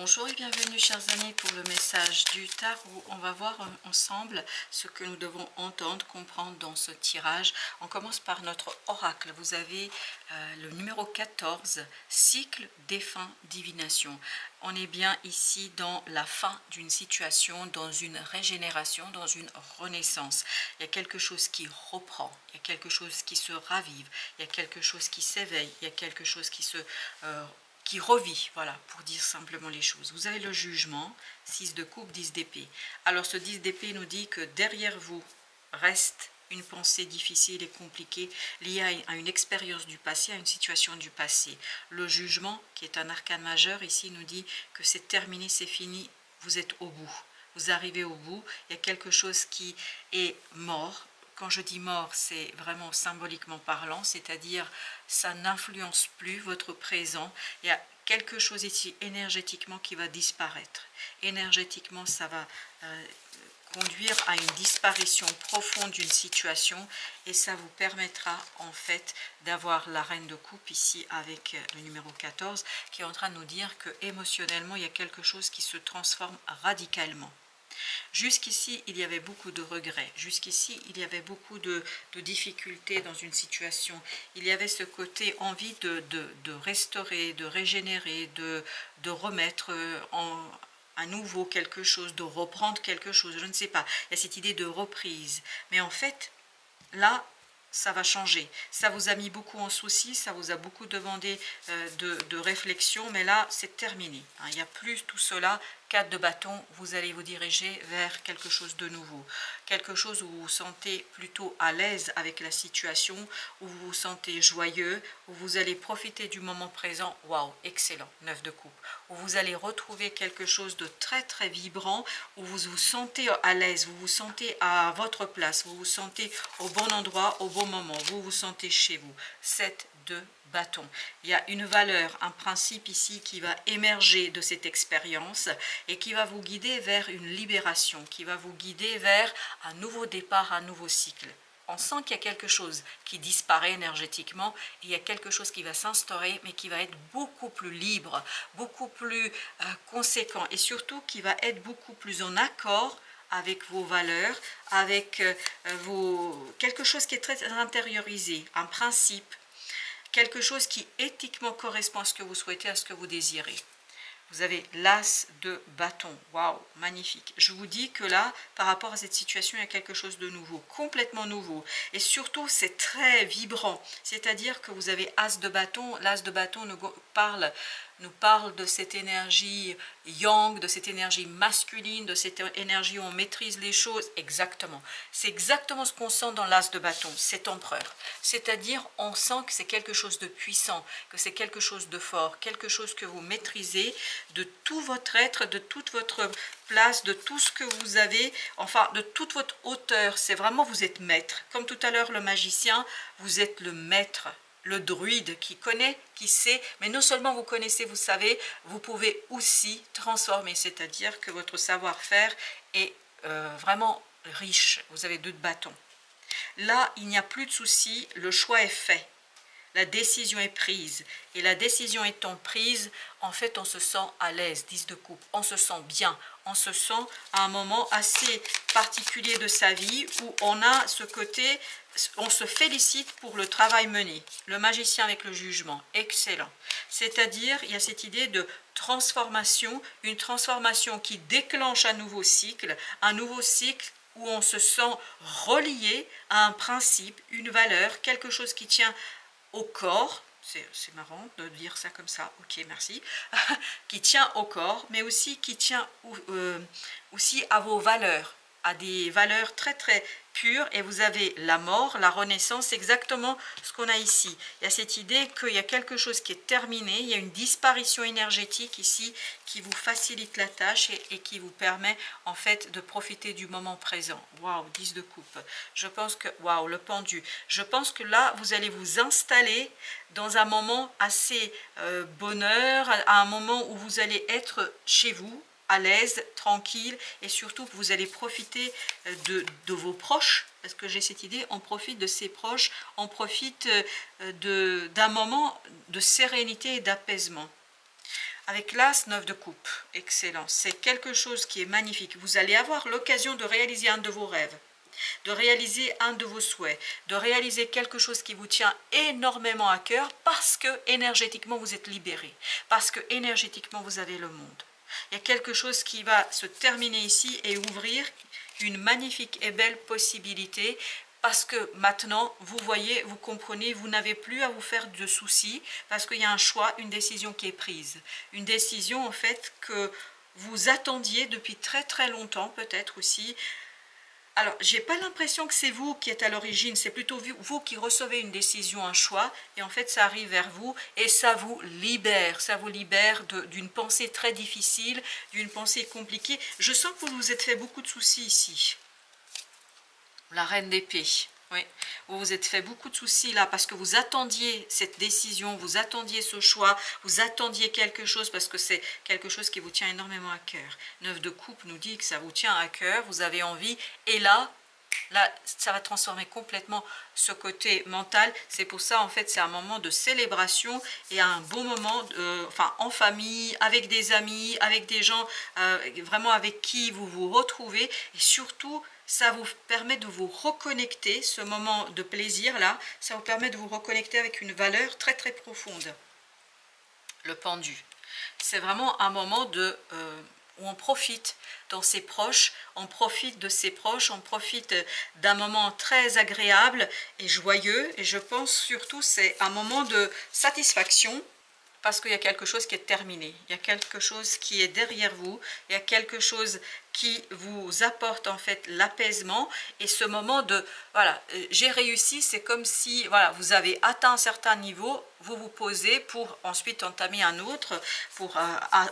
Bonjour et bienvenue chers amis pour le message du tarot. On va voir ensemble ce que nous devons entendre, comprendre dans ce tirage. On commence par notre oracle. Vous avez le numéro 14, cycle, défunt, divination. On est bien ici dans la fin d'une situation, dans une régénération, dans une renaissance. Il y a quelque chose qui reprend, il y a quelque chose qui se ravive, il y a quelque chose qui s'éveille, il y a quelque chose qui revit, voilà, pour dire simplement les choses. Vous avez le jugement, 6 de coupe, 10 d'épée. Alors ce 10 d'épée nous dit que derrière vous reste une pensée difficile et compliquée liée à une expérience du passé, à une situation du passé. Le jugement, qui est un arcane majeur, ici nous dit que c'est terminé, c'est fini, vous êtes au bout. Vous arrivez au bout, il y a quelque chose qui est mort. Quand je dis mort, c'est vraiment symboliquement parlant, c'est-à-dire ça n'influence plus votre présent. Il y a quelque chose ici énergétiquement qui va disparaître. Énergétiquement, ça va conduire à une disparition profonde d'une situation et ça vous permettra en fait d'avoir la reine de coupe ici avec le numéro 14 qui est en train de nous dire que émotionnellement, il y a quelque chose qui se transforme radicalement. Jusqu'ici, il y avait beaucoup de regrets. Jusqu'ici, il y avait beaucoup de difficultés dans une situation. Il y avait ce côté envie de restaurer, de régénérer, de remettre à nouveau quelque chose, de reprendre quelque chose. Je ne sais pas. Il y a cette idée de reprise. Mais en fait, là, ça va changer. Ça vous a mis beaucoup en souci, ça vous a beaucoup demandé de réflexion, mais là, c'est terminé. Il n'y a plus tout cela. 4 de bâton, vous allez vous diriger vers quelque chose de nouveau. Quelque chose où vous vous sentez plutôt à l'aise avec la situation, où vous vous sentez joyeux, où vous allez profiter du moment présent. Waouh, excellent, 9 de coupe. Où vous allez retrouver quelque chose de très très vibrant, où vous vous sentez à l'aise, vous vous sentez à votre place, vous vous sentez au bon endroit, au bon moment, vous vous sentez chez vous. 7 de bâton. Il y a une valeur, un principe ici qui va émerger de cette expérience et qui va vous guider vers une libération, qui va vous guider vers un nouveau départ, un nouveau cycle. On sent qu'il y a quelque chose qui disparaît énergétiquement, et il y a quelque chose qui va s'instaurer, mais qui va être beaucoup plus libre, beaucoup plus conséquent, et surtout qui va être beaucoup plus en accord avec vos valeurs, avec quelque chose qui est très intériorisé, un principe, quelque chose qui éthiquement correspond à ce que vous souhaitez, à ce que vous désirez. Vous avez l'as de bâton. Waouh, magnifique. Je vous dis que là, par rapport à cette situation, il y a quelque chose de nouveau, complètement nouveau. Et surtout, c'est très vibrant. C'est-à-dire que vous avez as de bâton. L'as de bâton nous parle de cette énergie yang, de cette énergie masculine, de cette énergie où on maîtrise les choses. Exactement. C'est exactement ce qu'on sent dans l'as de bâton, cet empereur. C'est-à-dire, on sent que c'est quelque chose de puissant, que c'est quelque chose de fort, quelque chose que vous maîtrisez de tout votre être, de toute votre place, de tout ce que vous avez, enfin, de toute votre hauteur. C'est vraiment, vous êtes maître. Comme tout à l'heure, le magicien, vous êtes le maître. Le druide qui connaît, qui sait, mais non seulement vous connaissez, vous savez, vous pouvez aussi transformer, c'est-à-dire que votre savoir-faire est vraiment riche. Vous avez 2 de bâton. Là, il n'y a plus de souci, le choix est fait. La décision est prise. Et la décision étant prise, en fait, on se sent à l'aise, 10 de coupe. On se sent bien. On se sent à un moment assez particulier de sa vie où on a ce côté, on se félicite pour le travail mené. Le magicien avec le jugement, excellent. C'est-à-dire, il y a cette idée de transformation, une transformation qui déclenche un nouveau cycle où on se sent relié à un principe, une valeur, quelque chose qui tient au corps, c'est marrant de dire ça comme ça, ok merci, qui tient au corps, mais aussi qui tient aussi à vos valeurs, à des valeurs très très pures, et vous avez la mort, la renaissance, exactement ce qu'on a ici. Il y a cette idée qu'il y a quelque chose qui est terminé, il y a une disparition énergétique ici qui vous facilite la tâche et qui vous permet en fait de profiter du moment présent. Waouh, 10 de coupe. Je pense que, waouh, le pendu. Je pense que là, vous allez vous installer dans un moment assez bonheur, à un moment où vous allez être chez vous, à l'aise, tranquille, et surtout que vous allez profiter de vos proches, parce que j'ai cette idée, on profite de ses proches, on profite d'un moment de sérénité et d'apaisement. Avec l'As 9 de coupe, excellent. C'est quelque chose qui est magnifique. Vous allez avoir l'occasion de réaliser un de vos rêves, de réaliser un de vos souhaits, de réaliser quelque chose qui vous tient énormément à cœur parce que énergétiquement vous êtes libéré, parce que énergétiquement vous avez le monde. Il y a quelque chose qui va se terminer ici et ouvrir une magnifique et belle possibilité. Parce que maintenant, vous voyez, vous comprenez, vous n'avez plus à vous faire de soucis parce qu'il y a un choix, une décision qui est prise. Une décision en fait que vous attendiez depuis très très longtemps peut-être aussi. Alors, j'ai pas l'impression que c'est vous qui êtes à l'origine, c'est plutôt vous qui recevez une décision, un choix, et en fait ça arrive vers vous et ça vous libère d'une pensée très difficile, d'une pensée compliquée. Je sens que vous vous êtes fait beaucoup de soucis ici. La reine d'épée, oui. Vous vous êtes fait beaucoup de soucis là parce que vous attendiez cette décision, vous attendiez ce choix, vous attendiez quelque chose parce que c'est quelque chose qui vous tient énormément à cœur. 9 de coupe nous dit que ça vous tient à cœur, vous avez envie et là, ça va transformer complètement ce côté mental. C'est pour ça en fait c'est un moment de célébration et un bon moment enfin en famille, avec des amis, avec des gens vraiment avec qui vous vous retrouvez et surtout ça vous permet de vous reconnecter, ce moment de plaisir là, ça vous permet de vous reconnecter avec une valeur très très profonde. Le pendu, c'est vraiment un moment où on profite dans ses proches, on profite de ses proches, on profite d'un moment très agréable et joyeux. Et je pense surtout c'est un moment de satisfaction parce qu'il y a quelque chose qui est terminé, il y a quelque chose qui est derrière vous, il y a quelque chose qui vous apporte en fait l'apaisement et ce moment de voilà, j'ai réussi, c'est comme si voilà, vous avez atteint un certain niveau, vous vous posez pour ensuite entamer un autre, pour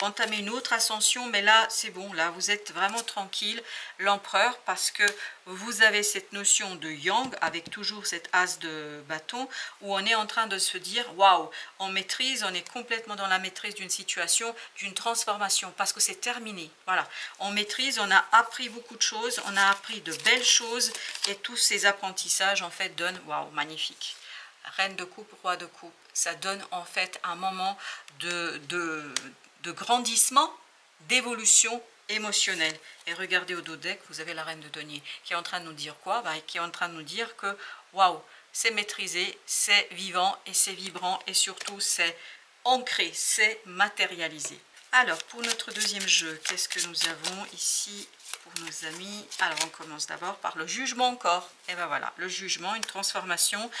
entamer une autre ascension, mais là c'est bon, là vous êtes vraiment tranquille, l'empereur, parce que vous avez cette notion de yang avec toujours cette as de bâton où on est en train de se dire waouh, on maîtrise, on est complètement dans la maîtrise d'une situation, d'une transformation parce que c'est terminé, voilà, on maîtrise. On a appris beaucoup de choses, on a appris de belles choses et tous ces apprentissages en fait donnent, waouh, magnifique. Reine de coupe, roi de coupe, ça donne en fait un moment de grandissement, d'évolution émotionnelle. Et regardez au dos deck, vous avez la reine de denier qui est en train de nous dire quoi? Qui est en train de nous dire que waouh, c'est maîtrisé, c'est vivant et c'est vibrant et surtout c'est ancré, c'est matérialisé. Alors, pour notre deuxième jeu, qu'est-ce que nous avons ici pour nos amis? Alors, on commence d'abord par le jugement encore. Et ben voilà, le jugement, une transformation.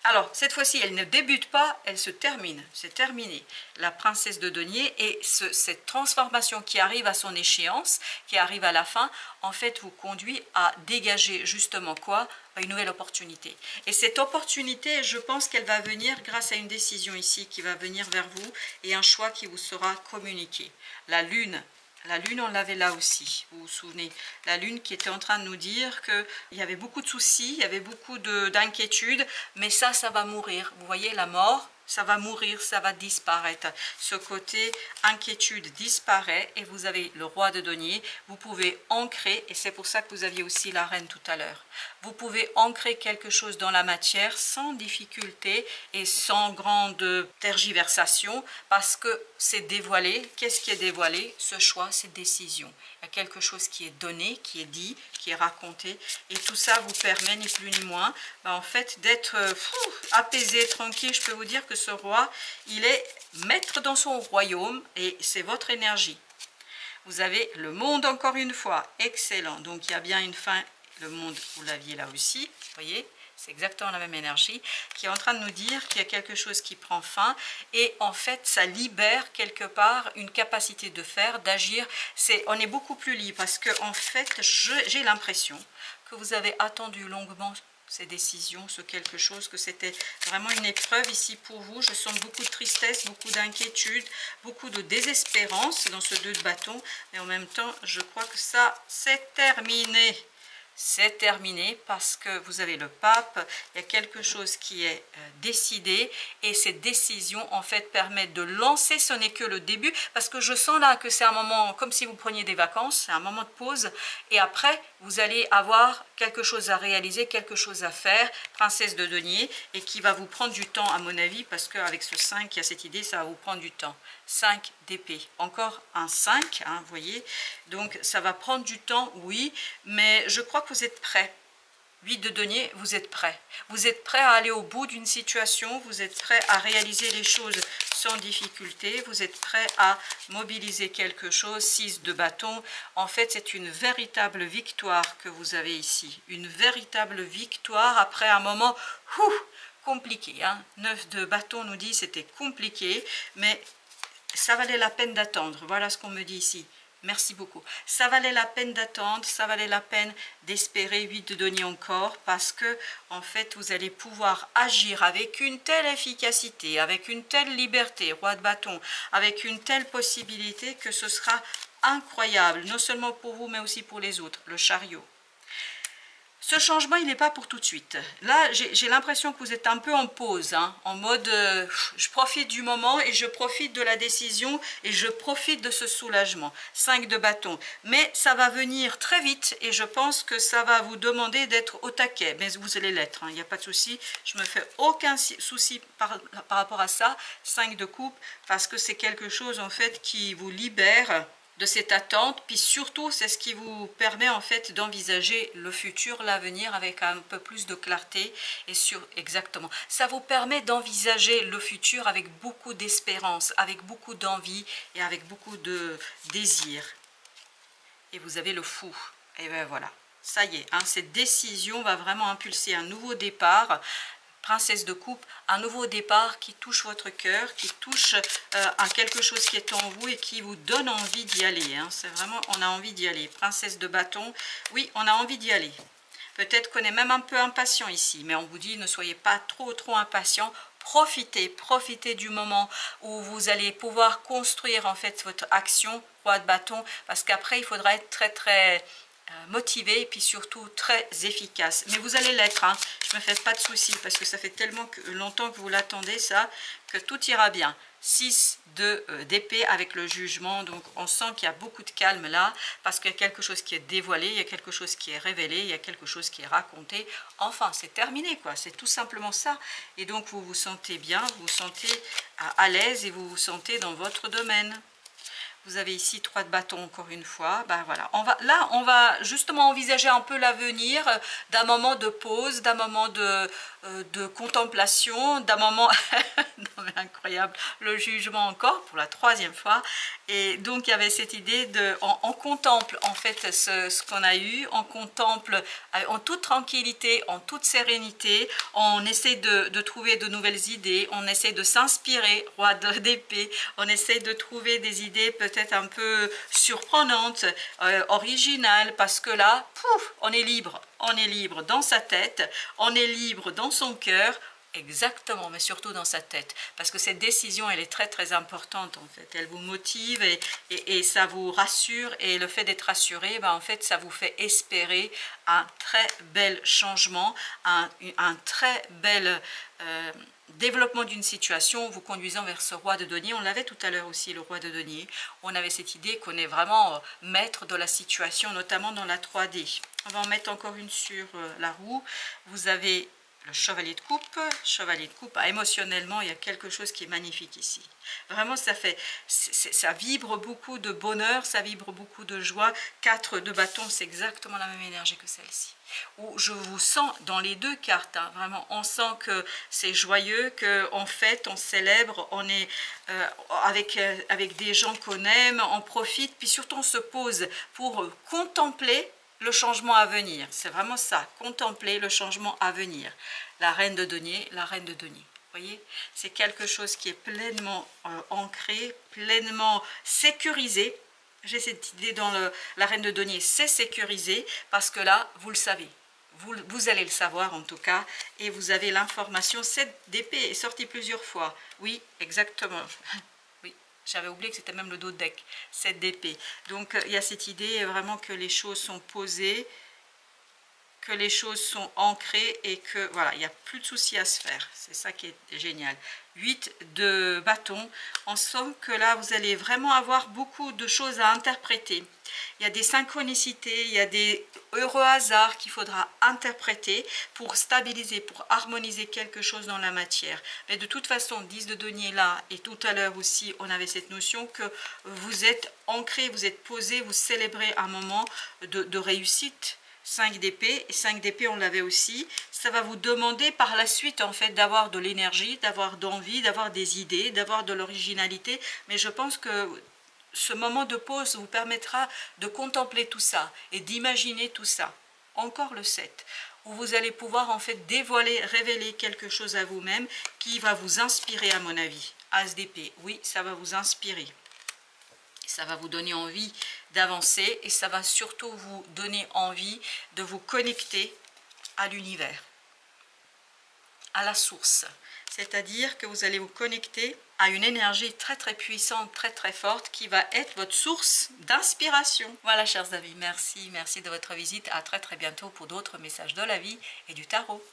Alors, cette fois-ci, elle ne débute pas, elle se termine. C'est terminé. La princesse de denier et cette transformation qui arrive à son échéance, qui arrive à la fin, en fait, vous conduit à dégager justement quoi? Une nouvelle opportunité. Et cette opportunité, je pense qu'elle va venir grâce à une décision ici qui va venir vers vous et un choix qui vous sera communiqué. La lune, on l'avait là aussi, vous vous souvenez, la lune qui était en train de nous dire qu'il y avait beaucoup de soucis, il y avait beaucoup d'inquiétudes, mais ça va mourir. Vous voyez la mort, ça va mourir, ça va disparaître. Ce côté inquiétude disparaît et vous avez le roi de denier. Vous pouvez ancrer, et c'est pour ça que vous aviez aussi la reine tout à l'heure. Vous pouvez ancrer quelque chose dans la matière sans difficulté et sans grande tergiversation parce que c'est dévoilé. Qu'est-ce qui est dévoilé? Ce choix, cette décision. Il y a quelque chose qui est donné, qui est dit, qui est raconté et tout ça vous permet ni plus ni moins en fait d'être apaisé, tranquille. Je peux vous dire que ce roi, il est maître dans son royaume et c'est votre énergie. Vous avez le monde encore une fois, excellent. Donc il y a bien une fin, le monde, vous l'aviez là aussi, vous voyez, c'est exactement la même énergie qui est en train de nous dire qu'il y a quelque chose qui prend fin et en fait ça libère quelque part une capacité de faire, d'agir. On est beaucoup plus libre parce que en fait j'ai l'impression que vous avez attendu longuement ces décisions, ce quelque chose, que c'était vraiment une épreuve ici pour vous. Je sens beaucoup de tristesse, beaucoup d'inquiétude, beaucoup de désespérance dans ce 2 de bâton. Mais en même temps, je crois que ça, c'est terminé. C'est terminé parce que vous avez le pape, il y a quelque chose qui est décidé et cette décision en fait permet de lancer, ce n'est que le début parce que je sens là que c'est un moment comme si vous preniez des vacances, c'est un moment de pause et après vous allez avoir quelque chose à réaliser, quelque chose à faire, princesse de denier et qui va vous prendre du temps à mon avis parce qu'avec ce 5 il y a cette idée, ça va vous prendre du temps. 5 d'épée, encore un 5, hein, vous voyez, donc ça va prendre du temps, oui, mais je crois que vous êtes prêts. 8 de denier, vous êtes prêts. Vous êtes prêts à aller au bout d'une situation, vous êtes prêts à réaliser les choses sans difficulté, vous êtes prêts à mobiliser quelque chose. 6 de bâton, en fait c'est une véritable victoire que vous avez ici. Une véritable victoire après un moment compliqué. Hein. 9 de bâton nous dit c'était compliqué, mais ça valait la peine d'attendre. Voilà ce qu'on me dit ici. Merci beaucoup. Ça valait la peine d'attendre, ça valait la peine d'espérer. 8 de denier encore, parce que en fait vous allez pouvoir agir avec une telle efficacité, avec une telle liberté, roi de bâton, avec une telle possibilité que ce sera incroyable, non seulement pour vous mais aussi pour les autres. Le chariot. Ce changement, il n'est pas pour tout de suite. Là, j'ai l'impression que vous êtes un peu en pause, hein, en mode je profite du moment et je profite de la décision et je profite de ce soulagement. 5 de bâton. Mais ça va venir très vite et je pense que ça va vous demander d'être au taquet. Mais vous allez l'être, hein, il n'y a pas de souci. Je ne me fais aucun souci par rapport à ça. 5 de coupe, parce que c'est quelque chose en fait qui vous libère de cette attente, puis surtout c'est ce qui vous permet en fait d'envisager le futur, l'avenir avec un peu plus de clarté et exactement, ça vous permet d'envisager le futur avec beaucoup d'espérance, avec beaucoup d'envie et avec beaucoup de désir. Et vous avez le fou, et bien voilà, ça y est, hein, cette décision va vraiment impulser un nouveau départ. Princesse de coupe, un nouveau départ qui touche votre cœur, qui touche à quelque chose qui est en vous et qui vous donne envie d'y aller. Hein. C'est vraiment, on a envie d'y aller. Princesse de bâton, oui, on a envie d'y aller. Peut-être qu'on est même un peu impatient ici, mais on vous dit ne soyez pas trop impatient. Profitez du moment où vous allez pouvoir construire en fait votre action, roi de bâton, parce qu'après il faudra être très motivé et puis surtout très efficace. Mais vous allez l'être, hein. Je ne me fais pas de soucis parce que ça fait tellement longtemps que vous l'attendez ça, que tout ira bien. 6 d'épée avec le jugement, donc on sent qu'il y a beaucoup de calme là, parce qu'il y a quelque chose qui est dévoilé, il y a quelque chose qui est révélé, il y a quelque chose qui est raconté. Enfin, c'est terminé quoi, c'est tout simplement ça. Et donc vous vous sentez bien, vous vous sentez à l'aise et vous vous sentez dans votre domaine. Vous avez ici 3 de bâton encore une fois. Ben voilà. On va justement envisager un peu l'avenir, d'un moment de pause, d'un moment de contemplation, d'un moment non, mais incroyable, le jugement encore pour la 3e fois. Et donc il y avait cette idée de, on contemple en fait ce qu'on a eu, on contemple en toute tranquillité, en toute sérénité, on essaie de trouver de nouvelles idées, on essaie de s'inspirer, roi d'épée, on essaie de trouver des idées peut-être un peu surprenantes, originales, parce que là, pouf, on est libre dans sa tête, on est libre dans son cœur. Exactement, mais surtout dans sa tête, parce que cette décision elle est très importante en fait, elle vous motive et ça vous rassure, et le fait d'être rassuré, ben, en fait ça vous fait espérer un très bel changement, un très bel développement d'une situation vous conduisant vers ce roi de denier. On l'avait tout à l'heure aussi, le roi de denier, on avait cette idée qu'on est vraiment maître de la situation, notamment dans la 3D. On va en mettre encore une sur la roue. Vous avez le chevalier de coupe. Chevalier de coupe, émotionnellement, il y a quelque chose qui est magnifique ici. Vraiment, ça vibre beaucoup de bonheur, ça vibre beaucoup de joie. 4 de bâton, c'est exactement la même énergie que celle-ci. Où je vous sens dans les deux cartes, hein, vraiment, on sent que c'est joyeux, qu'on fête, on célèbre, on est avec des gens qu'on aime, on profite, puis surtout on se pose pour contempler le changement à venir. C'est vraiment ça, contempler le changement à venir. La reine de denier, la reine de denier. Vous voyez, c'est quelque chose qui est pleinement ancré, pleinement sécurisé. J'ai cette idée dans la reine de denier, c'est sécurisé, parce que là, vous le savez. Vous allez le savoir en tout cas, et vous avez l'information. 7 d'épée est sorti plusieurs fois. Oui, exactement. J'avais oublié que c'était même le dos de deck, 7 d'épée. Donc il y a cette idée vraiment que les choses sont posées, que les choses sont ancrées et que voilà, il n'y a plus de soucis à se faire. C'est ça qui est génial. 8 de bâton, on sent que là vous allez vraiment avoir beaucoup de choses à interpréter. il y a des synchronicités, il y a des heureux hasards qu'il faudra interpréter pour stabiliser, pour harmoniser quelque chose dans la matière. Mais de toute façon, 10 de denier là, et tout à l'heure aussi, on avait cette notion que vous êtes ancré, vous êtes posé, vous célébrez un moment de réussite. 5 d'épée, et 5 d'épée on l'avait aussi, ça va vous demander par la suite en fait d'avoir de l'énergie, d'avoir d'envie, d'avoir des idées, d'avoir de l'originalité, mais je pense que ce moment de pause vous permettra de contempler tout ça et d'imaginer tout ça. Encore le 7, où vous allez pouvoir en fait dévoiler, révéler quelque chose à vous-même qui va vous inspirer à mon avis. As d'épée, oui, ça va vous inspirer. Ça va vous donner envie d'avancer et ça va surtout vous donner envie de vous connecter à l'univers, à la source. C'est-à-dire que vous allez vous connecter à une énergie très très puissante, très très forte qui va être votre source d'inspiration. Voilà chers amis, merci de votre visite. À très très bientôt pour d'autres messages de la vie et du tarot.